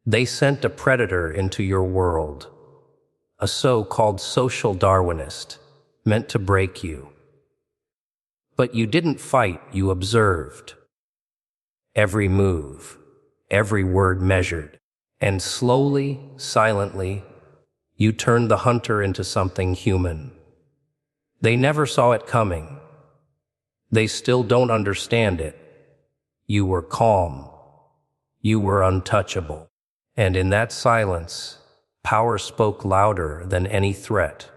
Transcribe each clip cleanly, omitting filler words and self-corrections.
They sent a predator into your world, a so-called social Darwinist, meant to break you. But you didn't fight, you observed. Every move, every word measured, and slowly, silently, you turned the hunter into something human. They never saw it coming. They still don't understand it. You were calm. You were untouchable. And in that silence, power spoke louder than any threat.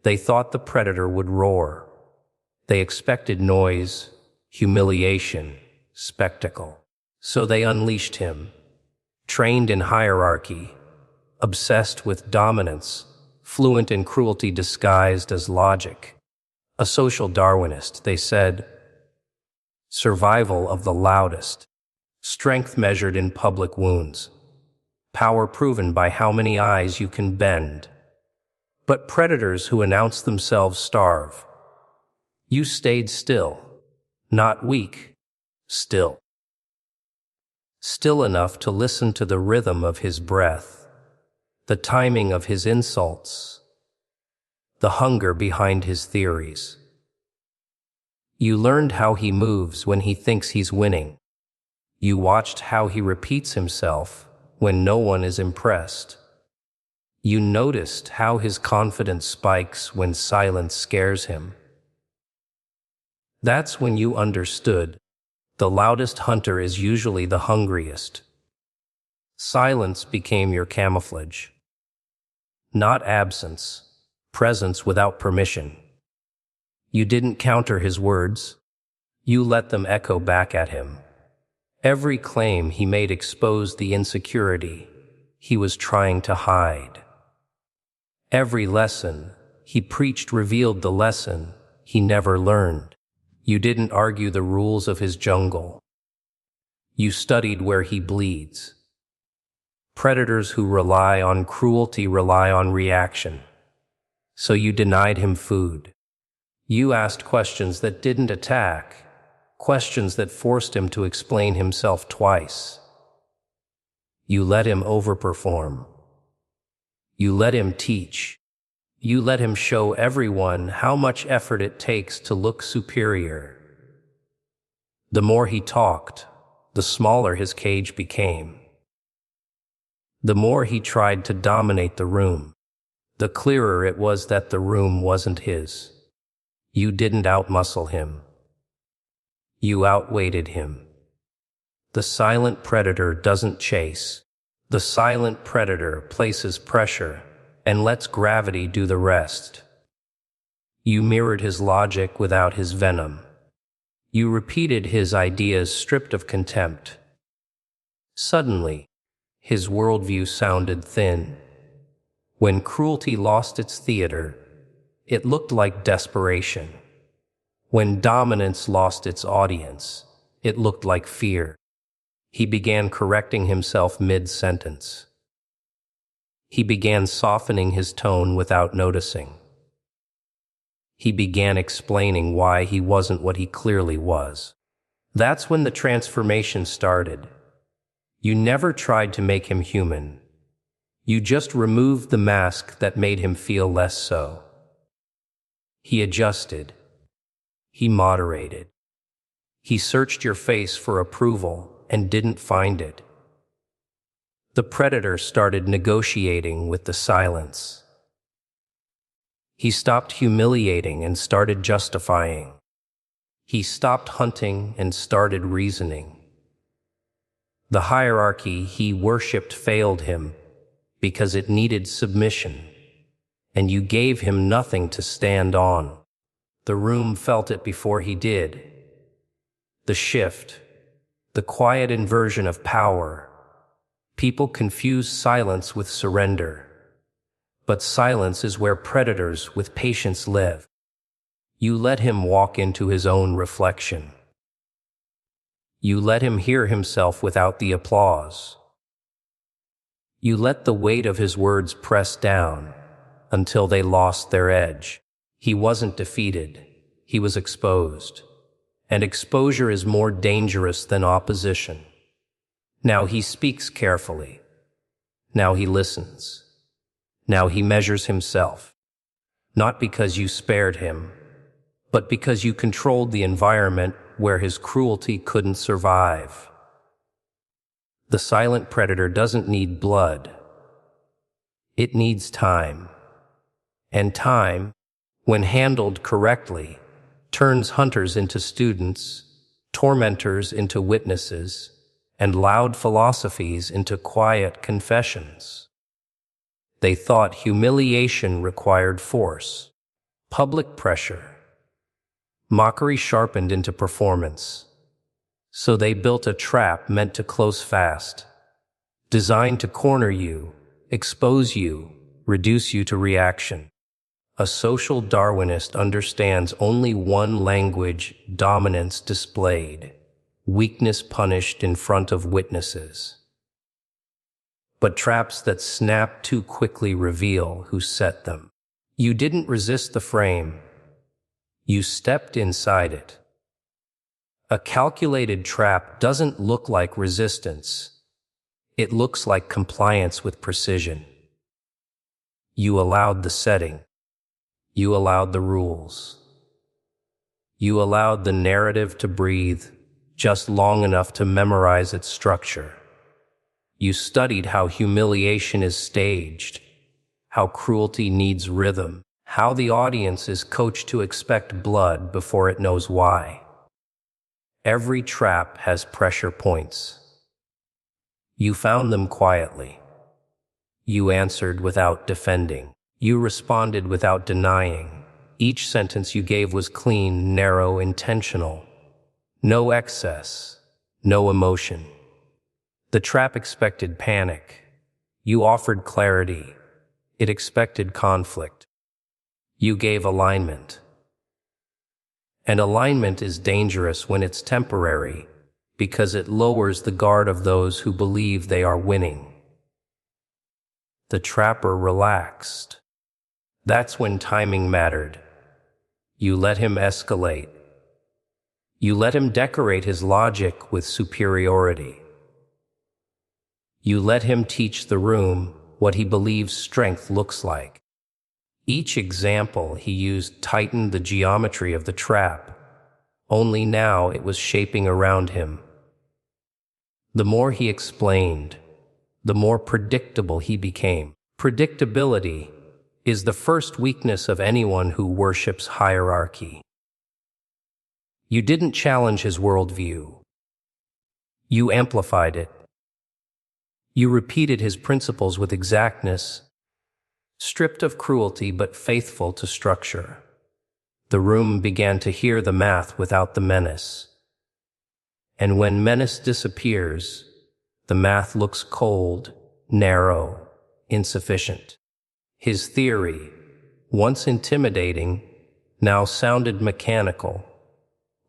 They thought the predator would roar. They expected noise, humiliation, spectacle. So they unleashed him, trained in hierarchy, obsessed with dominance, fluent in cruelty disguised as logic. A social Darwinist, they said. Survival of the loudest. Strength measured in public wounds. Power proven by how many eyes you can bend. But predators who announce themselves starve. You stayed still, not weak, still. Still enough to listen to the rhythm of his breath, the timing of his insults, the hunger behind his theories. You learned how he moves when he thinks he's winning. You watched how he repeats himself when no one is impressed. You noticed how his confidence spikes when silence scares him. That's when you understood the loudest hunter is usually the hungriest. Silence became your camouflage. Not absence, presence without permission. You didn't counter his words. You let them echo back at him. Every claim he made exposed the insecurity he was trying to hide. Every lesson he preached revealed the lesson he never learned. You didn't argue the rules of his jungle. You studied where he bleeds. Predators who rely on cruelty rely on reaction. So you denied him food. You asked questions that didn't attack, questions that forced him to explain himself twice. You let him overperform. You let him teach. You let him show everyone how much effort it takes to look superior. The more he talked, the smaller his cage became. The more he tried to dominate the room, the clearer it was that the room wasn't his. You didn't outmuscle him. You outweighted him. The silent predator doesn't chase. The silent predator places pressure and lets gravity do the rest. You mirrored his logic without his venom. You repeated his ideas stripped of contempt. Suddenly, his worldview sounded thin. When cruelty lost its theater, it looked like desperation. When dominance lost its audience, it looked like fear. He began correcting himself mid-sentence. He began softening his tone without noticing. He began explaining why he wasn't what he clearly was. That's when the transformation started. You never tried to make him human. You just removed the mask that made him feel less so. He adjusted. He moderated. He searched your face for approval and didn't find it. The predator started negotiating with the silence. He stopped humiliating and started justifying. He stopped hunting and started reasoning. The hierarchy he worshipped failed him because it needed submission, and you gave him nothing to stand on. The room felt it before he did. The shift, the quiet inversion of power. People confuse silence with surrender. But silence is where predators with patience live. You let him walk into his own reflection. You let him hear himself without the applause. You let the weight of his words press down until they lost their edge. He wasn't defeated. He was exposed. And exposure is more dangerous than opposition. Now he speaks carefully. Now he listens. Now he measures himself. Not because you spared him, but because you controlled the environment where his cruelty couldn't survive. The silent predator doesn't need blood. It needs time. And time, when handled correctly, turns hunters into students, tormentors into witnesses, and loud philosophies into quiet confessions. They thought humiliation required force, public pressure, mockery sharpened into performance. So they built a trap meant to close fast, designed to corner you, expose you, reduce you to reaction. A social Darwinist understands only one language: dominance displayed, weakness punished in front of witnesses. But traps that snap too quickly reveal who set them. You didn't resist the frame. You stepped inside it. A calculated trap doesn't look like resistance. It looks like compliance with precision. You allowed the setting. You allowed the rules. You allowed the narrative to breathe just long enough to memorize its structure. You studied how humiliation is staged, how cruelty needs rhythm, how the audience is coached to expect blood before it knows why. Every trap has pressure points. You found them quietly. You answered without defending. You responded without denying. Each sentence you gave was clean, narrow, intentional. No excess, no emotion. The trap expected panic. You offered clarity. It expected conflict. You gave alignment. And alignment is dangerous when it's temporary, because it lowers the guard of those who believe they are winning. The trapper relaxed. That's when timing mattered. You let him escalate. You let him decorate his logic with superiority. You let him teach the room what he believes strength looks like. Each example he used tightened the geometry of the trap, only now it was shaping around him. The more he explained, the more predictable he became. Predictability is the first weakness of anyone who worships hierarchy. You didn't challenge his worldview. You amplified it. You repeated his principles with exactness, stripped of cruelty but faithful to structure. The room began to hear the math without the menace. And when menace disappears, the math looks cold, narrow, insufficient. His theory, once intimidating, now sounded mechanical,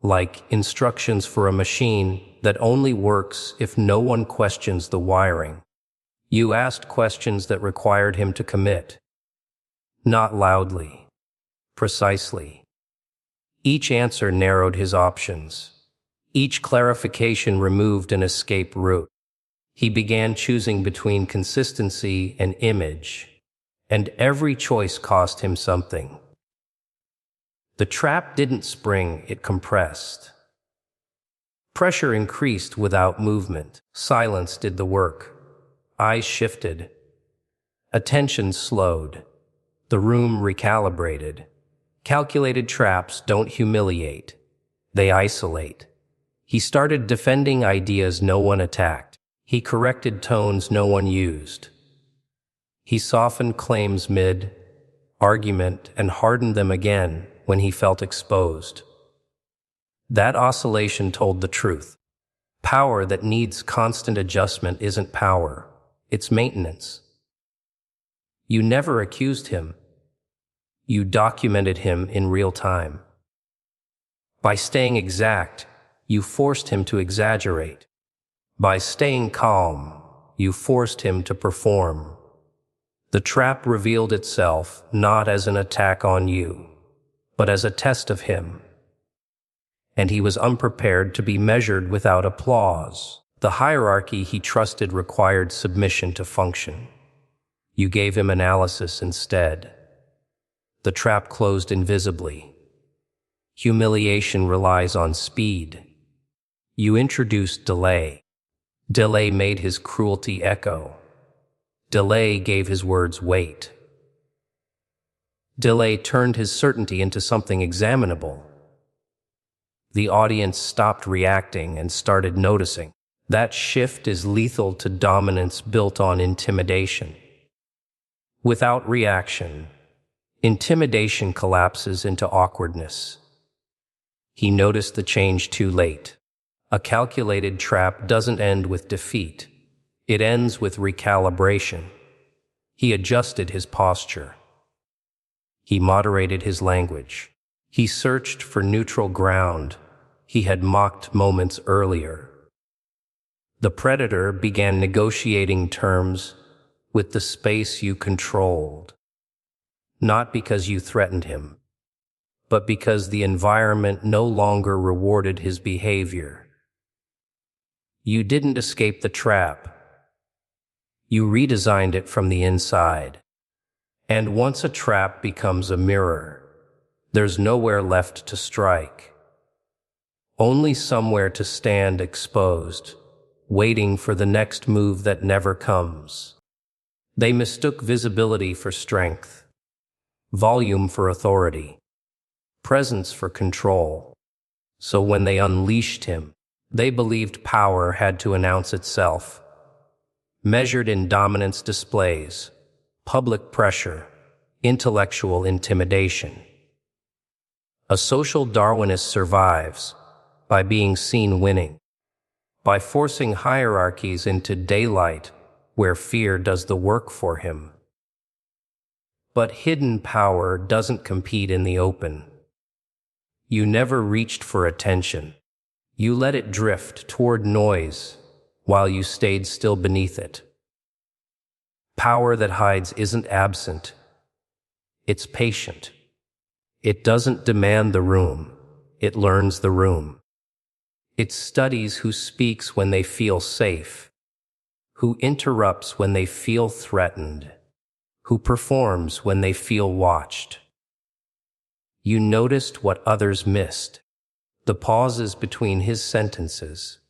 like instructions for a machine that only works if no one questions the wiring. You asked questions that required him to commit. Not loudly, precisely. Each answer narrowed his options. Each clarification removed an escape route. He began choosing between consistency and image, and every choice cost him something. The trap didn't spring, it compressed. Pressure increased without movement. Silence did the work. Eyes shifted. Attention slowed. The room recalibrated. Calculated traps don't humiliate. They isolate. He started defending ideas no one attacked. He corrected tones no one used. He softened claims mid-argument and hardened them again when he felt exposed. That oscillation told the truth. Power that needs constant adjustment isn't power, it's maintenance. You never accused him. You documented him in real time. By staying exact, you forced him to exaggerate. By staying calm, you forced him to perform. The trap revealed itself not as an attack on you, but as a test of him. And he was unprepared to be measured without applause. The hierarchy he trusted required submission to function. You gave him analysis instead. The trap closed invisibly. Humiliation relies on speed. You introduced delay. Delay made his cruelty echo. Delay gave his words weight. Delay turned his certainty into something examinable. The audience stopped reacting and started noticing. That shift is lethal to dominance built on intimidation. Without reaction, intimidation collapses into awkwardness. He noticed the change too late. A calculated trap doesn't end with defeat. It ends with recalibration. He adjusted his posture. He moderated his language. He searched for neutral ground he had mocked moments earlier. The predator began negotiating terms with the space you controlled, not because you threatened him, but because the environment no longer rewarded his behavior. You didn't escape the trap. You redesigned it from the inside. And once a trap becomes a mirror, there's nowhere left to strike. Only somewhere to stand exposed, waiting for the next move that never comes. They mistook visibility for strength, volume for authority, presence for control. So when they unleashed him, they believed power had to announce itself, measured in dominance displays, public pressure, intellectual intimidation. A social Darwinist survives by being seen winning, by forcing hierarchies into daylight where fear does the work for him. But hidden power doesn't compete in the open. You never reached for attention. You let it drift toward noise while you stayed still beneath it. Power that hides isn't absent. It's patient. It doesn't demand the room. It learns the room. It studies who speaks when they feel safe, who interrupts when they feel threatened, who performs when they feel watched. You noticed what others missed, the pauses between his sentences,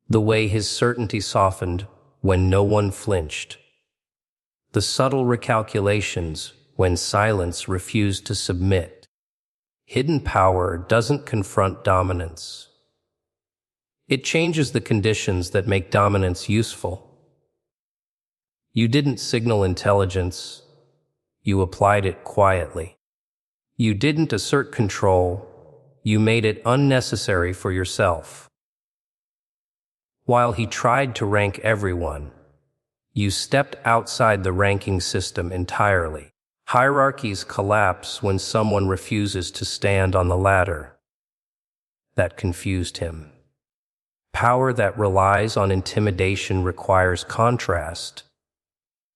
the way his certainty softened when no one flinched, the subtle recalculations when silence refused to submit. Hidden power doesn't confront dominance. It changes the conditions that make dominance useful. You didn't signal intelligence. You applied it quietly. You didn't assert control. You made it unnecessary for yourself. While he tried to rank everyone, you stepped outside the ranking system entirely. Hierarchies collapse when someone refuses to stand on the ladder. That confused him. Power that relies on intimidation requires contrast.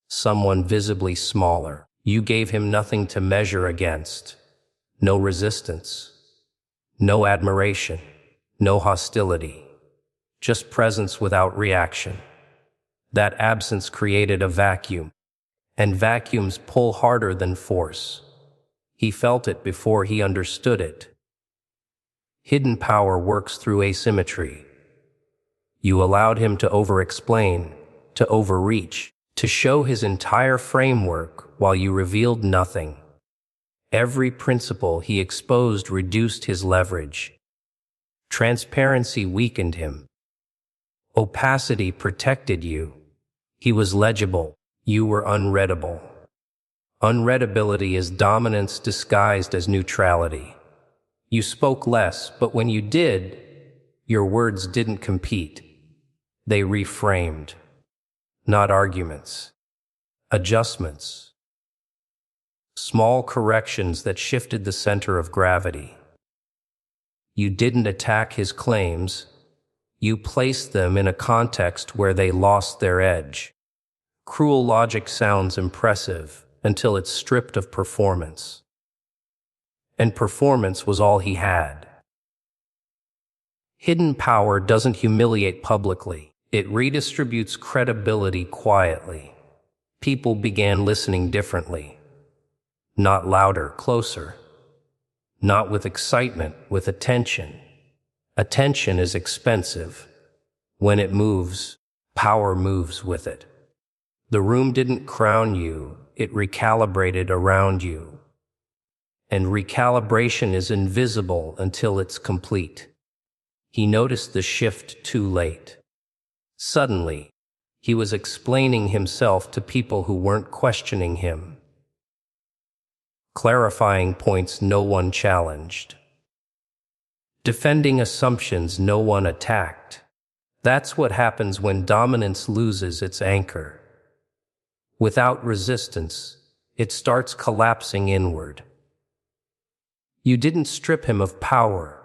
Someone visibly smaller. You gave him nothing to measure against. No resistance. No admiration. No hostility. Just presence without reaction. That absence created a vacuum. And vacuums pull harder than force. He felt it before he understood it. Hidden power works through asymmetry. You allowed him to over-explain, to overreach, to show his entire framework while you revealed nothing. Every principle he exposed reduced his leverage. Transparency weakened him. Opacity protected you. He was legible. You were unreadable. Unreadability is dominance disguised as neutrality. You spoke less, but when you did, your words didn't compete. They reframed. Not arguments. Adjustments. Small corrections that shifted the center of gravity. You didn't attack his claims. You placed them in a context where they lost their edge. Cruel logic sounds impressive until it's stripped of performance. And performance was all he had. Hidden power doesn't humiliate publicly. It redistributes credibility quietly. People began listening differently. Not louder, closer. Not with excitement, with attention. Attention is expensive. When it moves, power moves with it. The room didn't crown you, it recalibrated around you. And recalibration is invisible until it's complete. He noticed the shift too late. Suddenly, he was explaining himself to people who weren't questioning him, clarifying points no one challenged, defending assumptions no one attacked. That's what happens when dominance loses its anchor. Without resistance, it starts collapsing inward. You didn't strip him of power.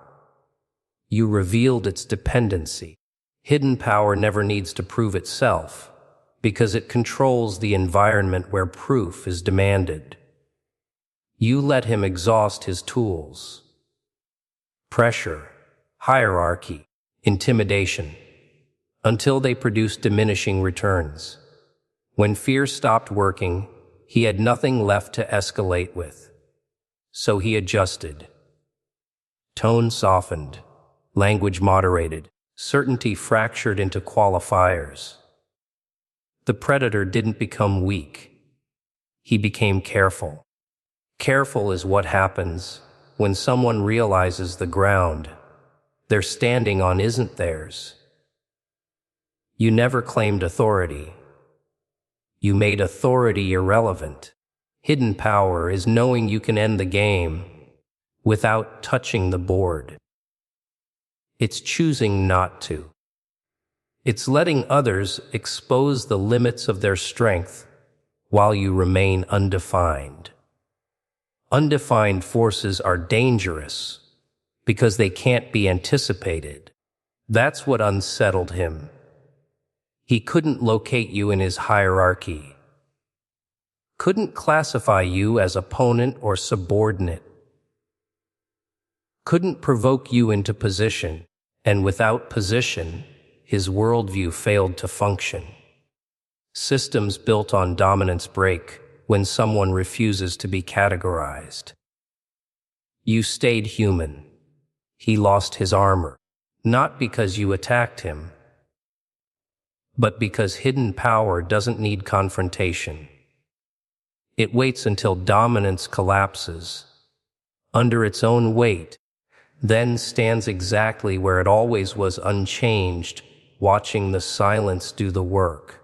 You revealed its dependency. Hidden power never needs to prove itself, because it controls the environment where proof is demanded. You let him exhaust his tools. Pressure, hierarchy, intimidation, until they produce diminishing returns. When fear stopped working, he had nothing left to escalate with. So he adjusted. Tone softened, language moderated, certainty fractured into qualifiers. The predator didn't become weak. He became careful. Careful is what happens when someone realizes the ground they're standing on isn't theirs. You never claimed authority. You made authority irrelevant. Hidden power is knowing you can end the game without touching the board. It's choosing not to. It's letting others expose the limits of their strength while you remain undefined. Undefined forces are dangerous because they can't be anticipated. That's what unsettled him. He couldn't locate you in his hierarchy, couldn't classify you as opponent or subordinate, couldn't provoke you into position, and without position, his worldview failed to function. Systems built on dominance break when someone refuses to be categorized. You stayed human. He lost his armor, not because you attacked him, but because hidden power doesn't need confrontation. It waits until dominance collapses under its own weight, then stands exactly where it always was, unchanged, watching the silence do the work.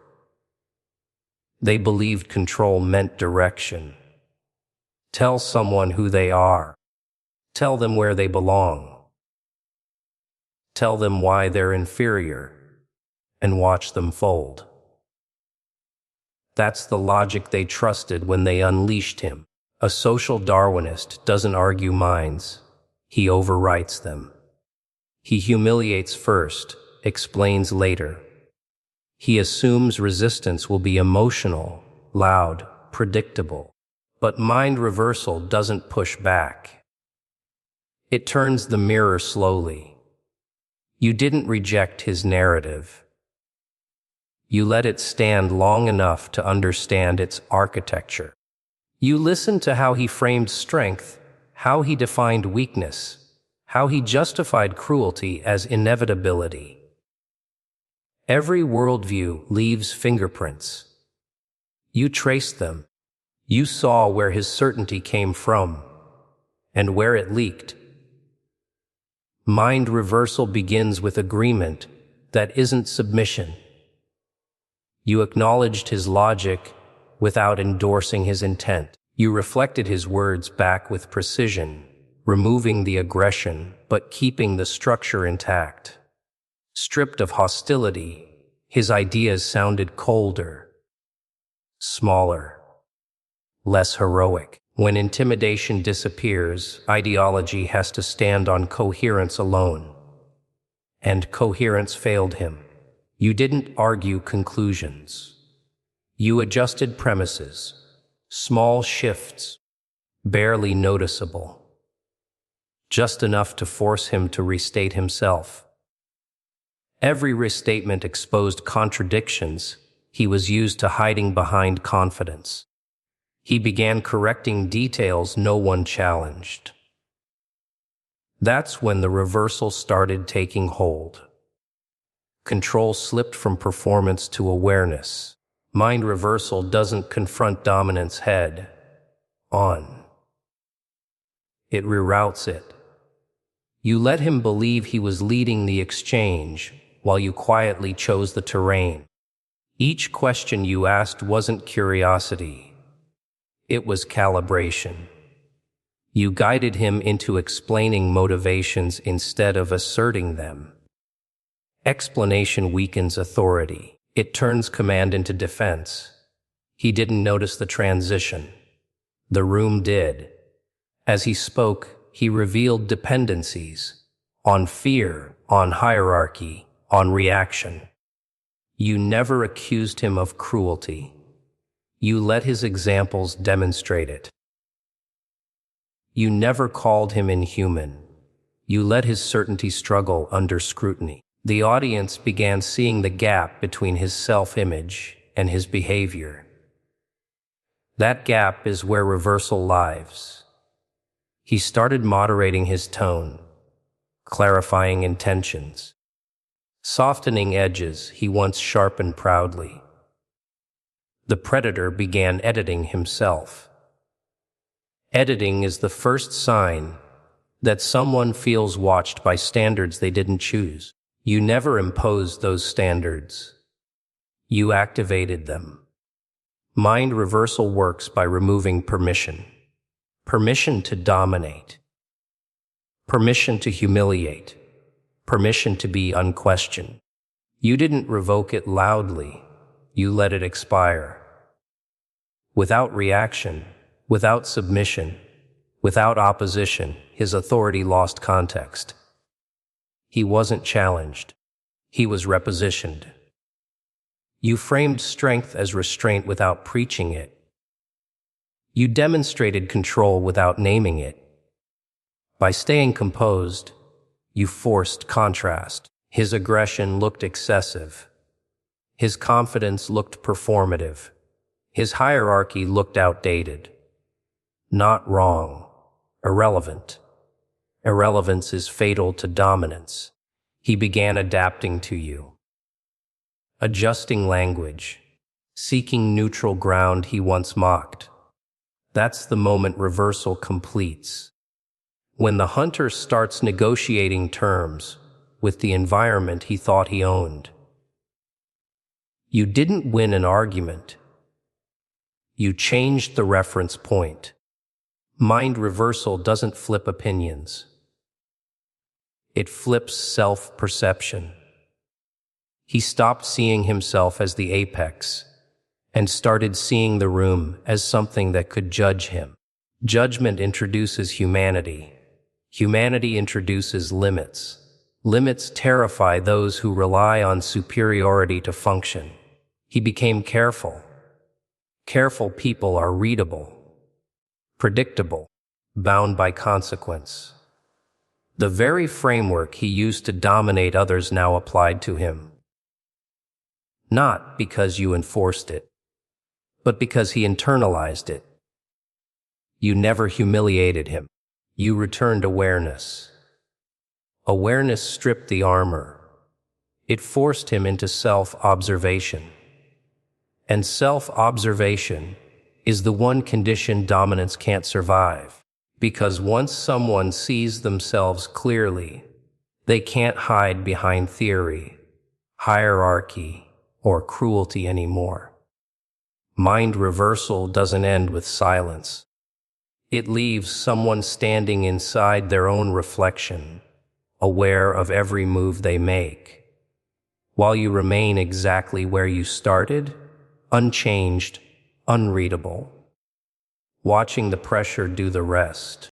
They believed control meant direction. Tell someone who they are. Tell them where they belong. Tell them why they're inferior, and watch them fold. That's the logic they trusted when they unleashed him. A social Darwinist doesn't argue minds. He overwrites them. He humiliates first, explains later. He assumes resistance will be emotional, loud, predictable. But mind reversal doesn't push back. It turns the mirror slowly. You didn't reject his narrative. You let it stand long enough to understand its architecture. You listened to how he framed strength, how he defined weakness, how he justified cruelty as inevitability. Every worldview leaves fingerprints. You traced them. You saw where his certainty came from and where it leaked. Mind reversal begins with agreement that isn't submission. You acknowledged his logic without endorsing his intent. You reflected his words back with precision, removing the aggression but keeping the structure intact. Stripped of hostility, his ideas sounded colder, smaller, less heroic. When intimidation disappears, ideology has to stand on coherence alone. And coherence failed him. You didn't argue conclusions. You adjusted premises, small shifts, barely noticeable, just enough to force him to restate himself. Every restatement exposed contradictions. He was used to hiding behind confidence. He began correcting details no one challenged. That's when the reversal started taking hold. Control slipped from performance to awareness. Mind reversal doesn't confront dominance head-on. It reroutes it. You let him believe he was leading the exchange, while you quietly chose the terrain. Each question you asked wasn't curiosity. It was calibration. You guided him into explaining motivations instead of asserting them. Explanation weakens authority. It turns command into defense. He didn't notice the transition. The room did. As he spoke, he revealed dependencies on fear, on hierarchy, on reaction. You never accused him of cruelty. You let his examples demonstrate it. You never called him inhuman. You let his certainty struggle under scrutiny. The audience began seeing the gap between his self-image and his behavior. That gap is where reversal lives. He started moderating his tone, clarifying intentions, softening edges he once sharpened proudly. The predator began editing himself. Editing is the first sign that someone feels watched by standards they didn't choose. You never imposed those standards. You activated them. Mind reversal works by removing permission. Permission to dominate. Permission to humiliate. Permission to be unquestioned. You didn't revoke it loudly. You let it expire. Without reaction, without submission, without opposition, his authority lost context. He wasn't challenged. He was repositioned. You framed strength as restraint without preaching it. You demonstrated control without naming it. By staying composed, you forced contrast. His aggression looked excessive. His confidence looked performative. His hierarchy looked outdated. Not wrong, irrelevant. Irrelevance is fatal to dominance. He began adapting to you. Adjusting language, seeking neutral ground he once mocked. That's the moment reversal completes. When the hunter starts negotiating terms with the environment he thought he owned. You didn't win an argument. You changed the reference point. Mind reversal doesn't flip opinions. It flips self-perception. He stopped seeing himself as the apex and started seeing the room as something that could judge him. Judgment introduces humanity. Humanity introduces limits. Limits terrify those who rely on superiority to function. He became careful. Careful people are readable, predictable, bound by consequence. The very framework he used to dominate others now applied to him. Not because you enforced it, but because he internalized it. You never humiliated him. You returned awareness. Awareness stripped the armor. It forced him into self-observation. And self-observation is the one condition dominance can't survive. Because once someone sees themselves clearly, they can't hide behind theory, hierarchy, or cruelty anymore. Mind reversal doesn't end with silence. It leaves someone standing inside their own reflection, aware of every move they make, while you remain exactly where you started, unchanged, unreadable, watching the pressure do the rest.